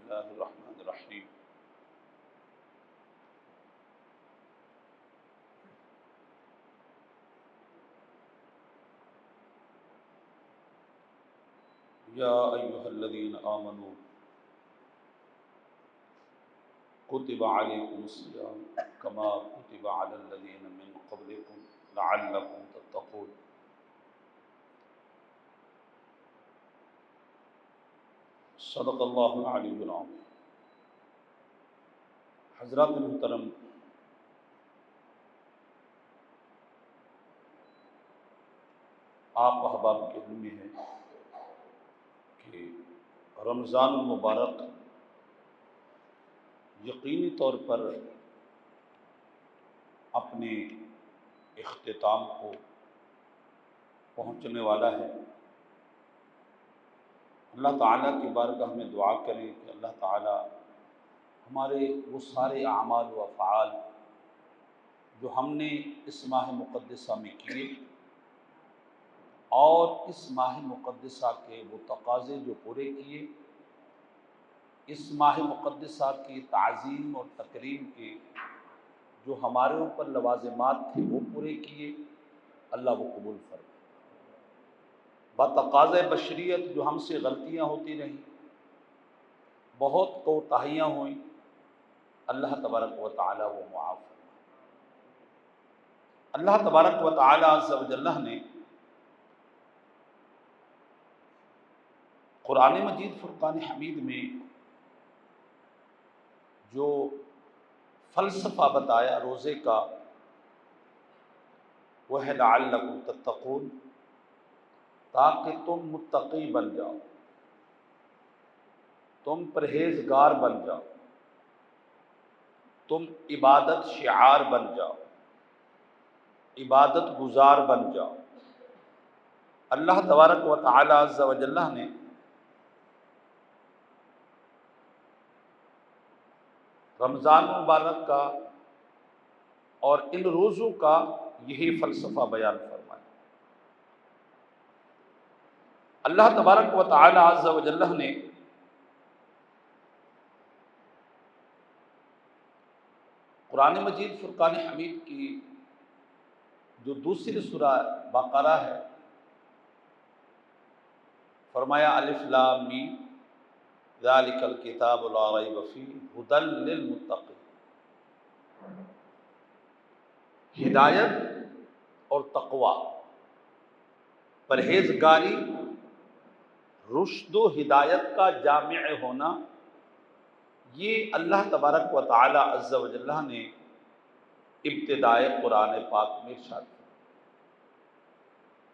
الله الرحمن الرحيم يا أيها الذين آمنوا كتب عليكم الصيام كما كتب على الذين من قبلكم لعلكم تتقون. صدق اللہ العلی العظیم. حضرات محترم، آپ احباب کے علم میں ہے کہ رمضان المبارک یقینی طور پر اپنے اختتام کو پہنچنے والا ہے. اللہ تعالیٰ کی بارگاہ میں دعا کریں کہ اللہ تعالیٰ ہمارے وہ سارے اعمال و افعال جو ہم نے اس ماہ مقدسہ میں کیے اور اس ماہ مقدسہ کے وہ تقاضے جو پورے کیے، اس ماہ مقدسہ کی تعظیم اور تکریم کے جو ہمارے اوپر لوازمات تھے وہ پورے کیے، اللہ وہ قبول فرمائے. بتقاضۂ بشریت جو ہم سے غلطیاں ہوتی رہیں، بہت کوتاہیاں ہوئیں، اللہ تبارک و تعالی وہ معاف فرمائے. اللہ تبارک و تعالی عز و جل نے قرآن مجید فرقان حمید میں جو فلسفہ بتایا روزے کا، وہ ہے لعلکم تتقون، تاکہ تم متقی بن جاؤ، تم پرہیزگار بن جاؤ، تم عبادت شعار بن جاؤ، عبادت گزار بن جاؤ. اللہ تبارک و تعالی عز و جل نے رمضان مبارک کا اور ان روزوں کا یہی فلسفہ بیان فرمایا. اللہ تبارک و تعالی عز و جل نے قرآن مجید فرقان حمید کی جو دوسری سورہ بقرہ ہے، فرمایا الف لام میم ذالک الکتاب لا ریب فیہ ھدی للمتقین. ہدایت اور تقوی، پرہیزگاری، رشد و ہدایت کا جامع ہونا، یہ اللہ تبارک و تعالی عز و جل نے ابتدائے قرآن پاک میں ارشاد کیا.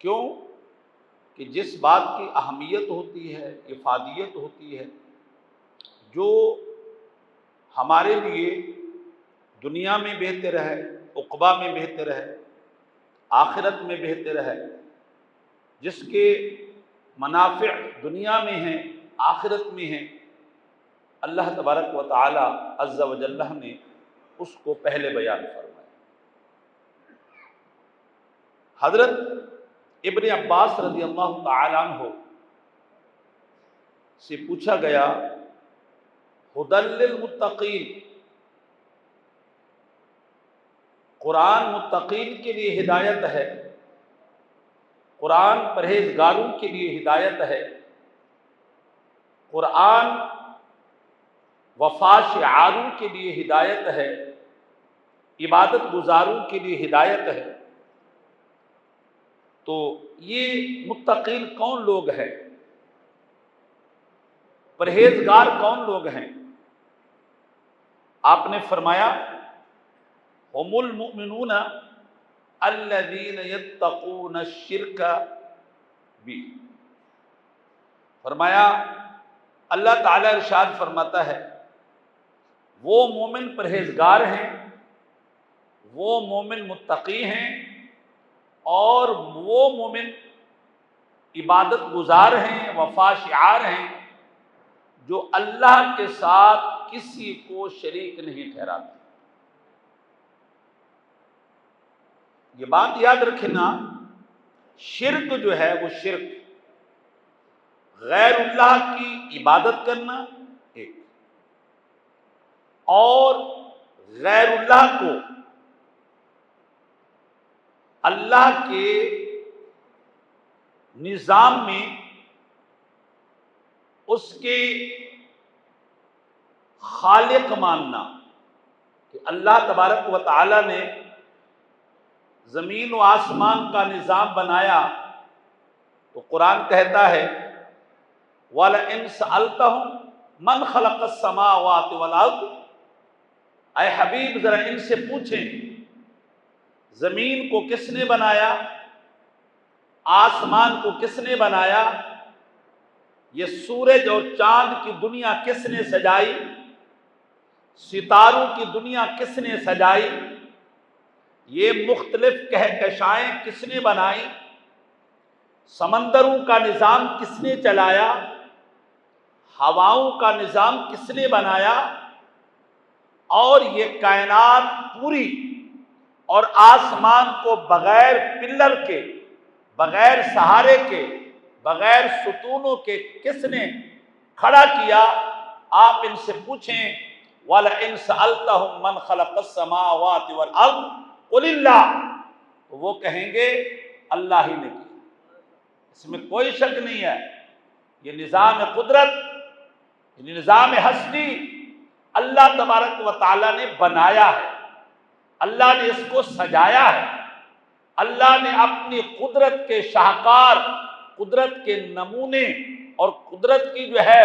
کیوں کہ جس بات کی اہمیت ہوتی ہے، افادیت ہوتی ہے، جو ہمارے لیے دنیا میں بہتر ہے، عقبہ میں بہتر ہے، آخرت میں بہتر ہے، جس کے منافع دنیا میں ہیں، آخرت میں ہیں، اللہ تبارک و تعالی عز و جل نے اس کو پہلے بیان فرمایا. حضرت ابن عباس رضی اللہ تعالی عنہ سے پوچھا گیا ھدی للمتقین، قرآن متقین کے لیے ہدایت ہے، قرآن پرہیزگاروں کے لیے ہدایت ہے، قرآن وفا شعاروں کے لیے ہدایت ہے، عبادت گزاروں کے لیے ہدایت ہے. تو یہ متقین کون لوگ ہیں، پرہیزگار کون لوگ ہیں؟ آپ نے فرمایا ہم المؤمنون الذین یتقون الشرک بی. فرمایا اللہ تعالیٰ ارشاد فرماتا ہے وہ مومن پرہیزگار ہیں، وہ مومن متقی ہیں، اور وہ مومن عبادت گزار ہیں، وفا شعار ہیں، جو اللہ کے ساتھ کسی کو شریک نہیں ٹھہراتے. یہ بات یاد رکھنا، شرک جو ہے وہ شرک غیر اللہ کی عبادت کرنا ایک، اور غیر اللہ کو اللہ کے نظام میں اس کے خالق ماننا کہ اللہ تبارک و تعالی نے زمین و آسمان کا نظام بنایا، تو قرآن کہتا ہے وَلَئِن سَأَلْتَهُمْ مَنْ خَلَقَ السَّمَاوَاتِ وَالْأَرْضِ، اے حبیب ذرا ان سے پوچھیں زمین کو کس نے بنایا، آسمان کو کس نے بنایا، یہ سورج اور چاند کی دنیا کس نے سجائی، ستاروں کی دنیا کس نے سجائی، یہ مختلف کہکشائیں کس نے بنائی، سمندروں کا نظام کس نے چلایا، ہواؤں کا نظام کس نے بنایا، اور یہ کائنات پوری اور آسمان کو بغیر پلر کے، بغیر سہارے کے، بغیر ستونوں کے کس نے کھڑا کیا۔ آپ ان سے پوچھیں وَلَئِن سَأَلْتَهُمْ مَنْ خَلَقَ السَّمَاوَاتِ وَالْأَرْضِ قُلِ اللَّهُ، تو وہ کہیں گے اللہ ہی نے کیا۔ اس میں کوئی شک نہیں ہے، یہ نظام قدرت، یہ نظام ہستی اللہ تبارک و تعالیٰ نے بنایا ہے، اللہ نے اس کو سجایا ہے، اللہ نے اپنی قدرت کے شاہکار، قدرت کے نمونے اور قدرت کی جو ہے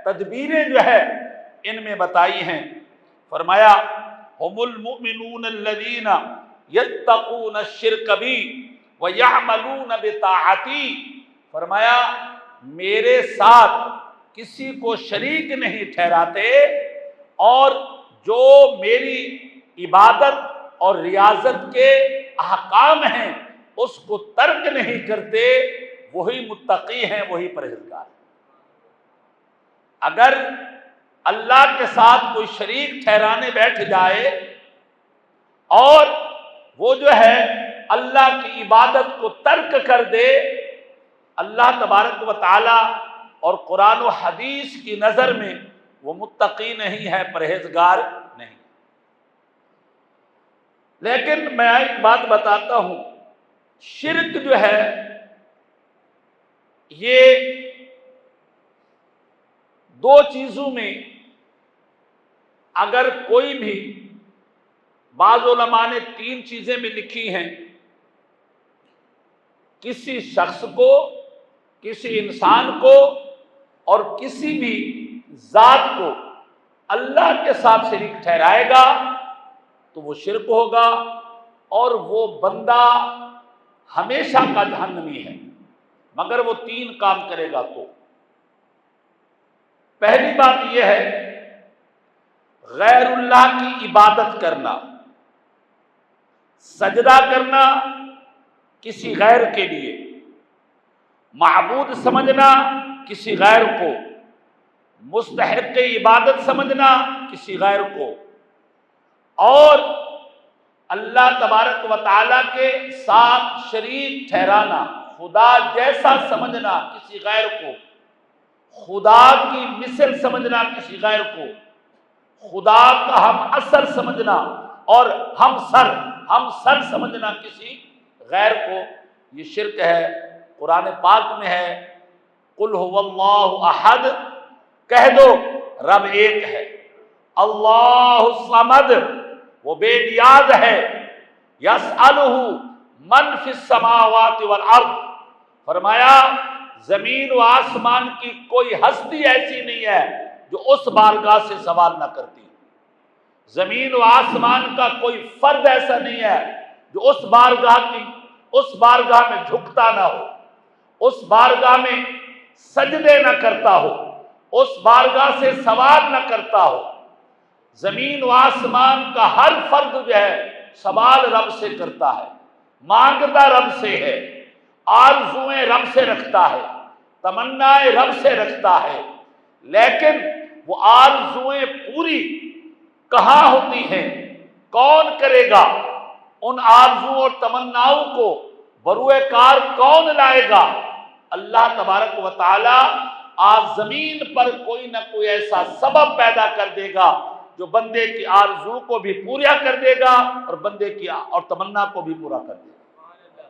تدبیریں جو ہے ان میں بتائی ہیں۔ فرمایا ہم المؤمنون الذین یتقون الشرک بی ویعملون بطاعتی، فرمایا میرے ساتھ کسی کو شریک نہیں ٹھہراتے اور جو میری عبادت اور ریاضت کے احکام ہیں اس کو ترک نہیں کرتے، وہی متقی ہیں، وہی پرہیزگار ہیں۔ اگر اللہ کے ساتھ کوئی شریک ٹھہرانے بیٹھ جائے اور وہ جو ہے اللہ کی عبادت کو ترک کر دے، اللہ تبارک و تعالی اور قرآن و حدیث کی نظر میں وہ متقی نہیں ہے، پرہیزگار نہیں۔ لیکن میں ایک بات بتاتا ہوں، شرک جو ہے یہ دو چیزوں میں اگر کوئی بھی، بعض علماء نے 3 چیزیں بھی لکھی ہیں، کسی شخص کو، کسی انسان کو اور کسی بھی ذات کو اللہ کے ساتھ شریک ٹھہرائے گا تو وہ شرک ہوگا اور وہ بندہ ہمیشہ کا جہنمی ہے، مگر وہ 3 کام کرے گا تو۔ پہلی بات یہ ہے غیر اللہ کی عبادت کرنا، سجدہ کرنا کسی غیر کے لیے، معبود سمجھنا کسی غیر کو، مستحق عبادت سمجھنا کسی غیر کو، اور اللہ تبارک و تعالیٰ کے ساتھ شریک ٹھہرانا، خدا جیسا سمجھنا کسی غیر کو، خدا کی مثل سمجھنا کسی غیر کو، خدا کا ہم اثر سمجھنا اور ہم سر سمجھنا کسی غیر کو، یہ شرک ہے۔ قرآن پاک میں ہے قل هو اللہ احد، کہہ دو رب ایک ہے، اللہ الصمد، وہ بے نیاز ہے، یسألہ من فی السماوات والارض، فرمایا زمین و آسمان کی کوئی ہستی ایسی نہیں ہے جو اس بارگاہ سے سوال نہ کرتی، زمین و آسمان کا کوئی فرد ایسا نہیں ہے جو اس بارگاہ میں جھکتا نہ ہو، اس بارگاہ میں سجدے نہ کرتا ہو، اس بارگاہ سے سوال نہ کرتا ہو۔ زمین و آسمان کا ہر فرد جو ہے سوال رب سے کرتا ہے، مانگتا رب سے ہے، آرزویں رب سے رکھتا ہے، تمنائیں رب سے رکھتا ہے، لیکن وہ آرزویں پوری کہاں ہوتی ہیں، کون کرے گا ان آرزو اور تمناؤں کو، بروئے کار کون لائے گا؟ اللہ تبارک و تعالی آج زمین پر کوئی نہ کوئی ایسا سبب پیدا کر دے گا جو بندے کی آرزو کو بھی پورا کر دے گا اور بندے کی اور تمنا کو بھی پورا کر دے گا۔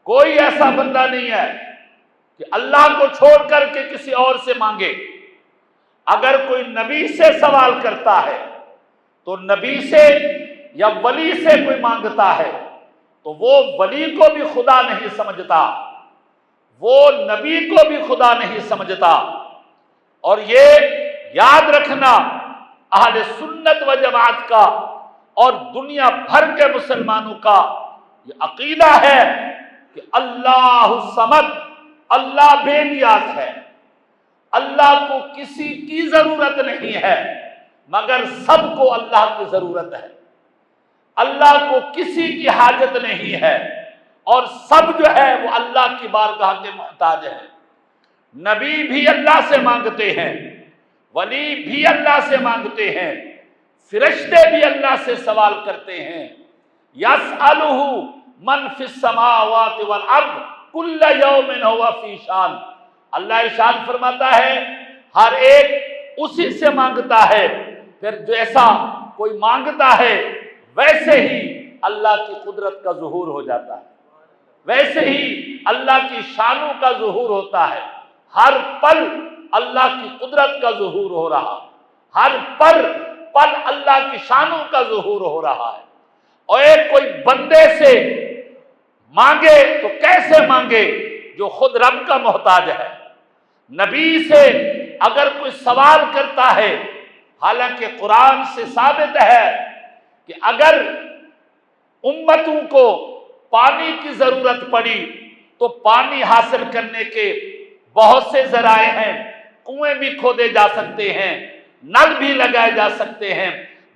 کوئی ایسا بندہ نہیں ہے کہ اللہ کو چھوڑ کر کے کسی اور سے مانگے۔ اگر کوئی نبی سے سوال کرتا ہے تو نبی سے یا ولی سے کوئی مانگتا ہے تو وہ ولی کو بھی خدا نہیں سمجھتا، وہ نبی کو بھی خدا نہیں سمجھتا۔ اور یہ یاد رکھنا اہل سنت و جماعت کا اور دنیا بھر کے مسلمانوں کا یہ عقیدہ ہے کہ اللہ الصمد، اللہ بے نیاز ہے، اللہ کو کسی کی ضرورت نہیں ہے، مگر سب کو اللہ کی ضرورت ہے۔ اللہ کو کسی کی حاجت نہیں ہے اور سب جو ہے وہ اللہ کی بارگاہ کے محتاج ہے۔ نبی بھی اللہ سے مانگتے ہیں، ولی بھی اللہ سے مانگتے ہیں، فرشتے بھی اللہ سے سوال کرتے ہیں۔ یسألہ من فی السماوات والارض کل یوم ہوا فی شان۔ اللہ ارشاد فرماتا ہے ہر ایک اسی سے مانگتا ہے، پھر جیسا کوئی مانگتا ہے ویسے ہی اللہ کی قدرت کا ظہور ہو جاتا ہے، ویسے ہی اللہ کی شانوں کا ظہور ہوتا ہے۔ ہر پل اللہ کی قدرت کا ظہور ہو رہا، ہر پل اللہ کی شانوں کا ظہور ہو رہا ہے۔ اور ایک کوئی بندے سے مانگے تو کیسے مانگے جو خود رب کا محتاج ہے۔ نبی سے اگر کوئی سوال کرتا ہے، حالانکہ قرآن سے ثابت ہے کہ اگر امتوں کو پانی کی ضرورت پڑی تو پانی حاصل کرنے کے بہت سے ذرائع ہیں، کنویں بھی کھودے جا سکتے ہیں، نل بھی لگائے جا سکتے ہیں،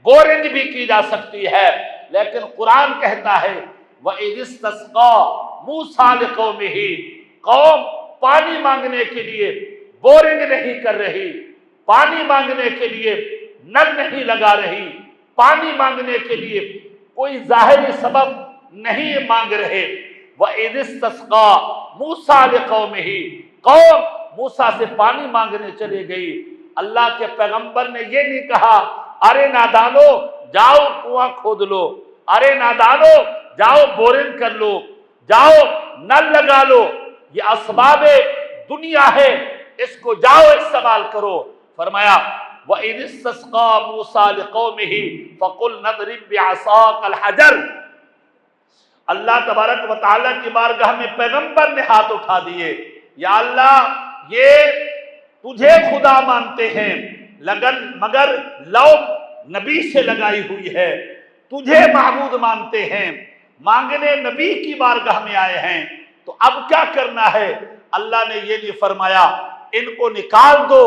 بورنگ بھی کی جا سکتی ہے، لیکن قرآن کہتا ہے وَإِذِ اسْتَسْقَىٰ مُوسَىٰ لِقَوْمِهِ، قوم پانی مانگنے کے لیے بورنگ نہیں کر رہی، پانی مانگنے کے لیے نل نہیں لگا رہی، پانی مانگنے کے لیے کوئی ظاہری سبب نہیں مانگ رہے۔ وَإِذِ اسْتَسْقَىٰ مُوسَىٰ لِقَوْمِهِ، قوم موسیٰ سے پانی مانگنے چلی گئی۔ اللہ کے پیغمبر نے یہ نہیں کہا ارے نادانو جاؤ کنواں کھود لو، ارے نادانو جاؤ بورنگ کر لو، جاؤ نل لگا لو، یہ اسباب دنیا ہے، اس کو جاؤ استعمال کرو۔ فرمایا وَإِذِ اسْتَسْقَىٰ مُوسَىٰ لِقَوْمِهِ فَقُلْنَا اضْرِب بِّعَصَاكَ الْحَجَرَ۔ اللہ تبارک و تعالیٰ کی بارگاہ میں پیغمبر نے ہاتھ اٹھا دیے، یا اللہ یہ تجھے خدا مانتے ہیں مگر لو نبی سے لگائی ہوئی ہے، تجھے معبود مانتے ہیں، مانگنے نبی کی بارگاہ میں آئے ہیں، تو اب کیا کرنا ہے؟ اللہ نے یہ نہیں فرمایا ان کو نکال دو،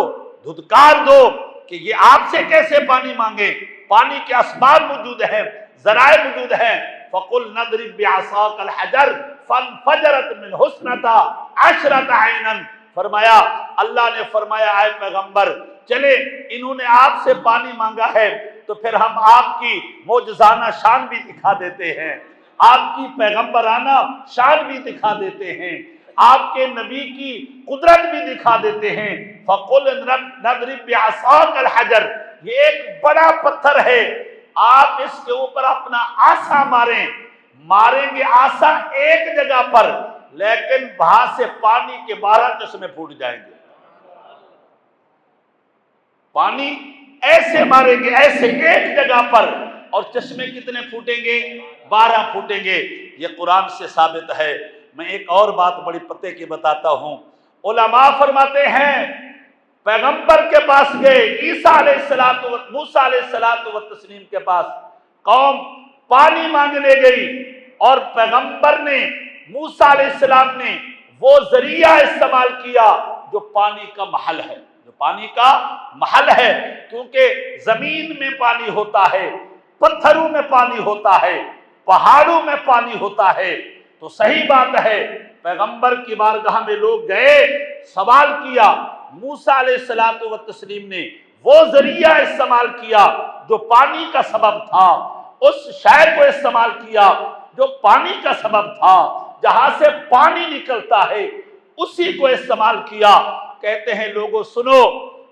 دھتکار دو کہ یہ آپ سے کیسے پانی مانگے، پانی کے اسباب موجود ہیں، ذرائع موجود ہیں۔ فَقُلْنَا اضْرِب بِّعَصَاكَ الْحَجَرَ فَانْفَجَرَتْ مِنْهُ اثْنَتَا عَشْرَةَ عَيْنًا۔ فرمایا اللہ نے فرمایا اے پیغمبر چلے انہوں نے آپ سے پانی مانگا ہے تو پھر ہم آپ کی معجزانہ شان بھی دکھا دیتے ہیں، آپ کی پیغمبرانہ شان بھی دکھا دیتے ہیں، آپ کے نبی کی قدرت بھی دکھا دیتے ہیں۔ فَقُلْنَا اضْرِب بِّعَصَاكَ الْحَجَرَ، یہ ایک بڑا پتھر ہے، آپ اس کے اوپر اپنا آسا ماریں گے آسا ایک جگہ پر، لیکن وہاں سے پانی کے 12 چشمے پھوٹ جائیں گے۔ پانی ایسے ماریں گے ایسے ایک جگہ پر، اور چشمے کتنے پھوٹیں گے؟ 12 پھوٹیں گے۔ یہ قرآن سے ثابت ہے۔ میں ایک اور بات بڑی پتے کی بتاتا ہوں، علماء فرماتے ہیں پیغمبر کے پاس گئے، موسیٰ علیہ السلام کے پاس، قوم پانی مانگنے گئی اور پیغمبر نے موسیٰ علیہ السلام نے وہ ذریعہ استعمال کیا جو پانی کا محل ہے، جو پانی کا محل ہے، کیونکہ زمین میں پانی ہوتا ہے، پتھروں میں پانی ہوتا ہے، پہاڑوں میں پانی ہوتا ہے، تو صحیح بات ہے پیغمبر کی بارگاہ میں لوگ گئے، سوال کیا، موسیٰ علیہ السلام نے وہ ذریعہ استعمال کیا جو پانی کا سبب تھا، اس شے کو استعمال کیا جو پانی کا سبب تھا، جہاں سے پانی نکلتا ہے اسی کو استعمال کیا۔ کہتے ہیں لوگوں سنو،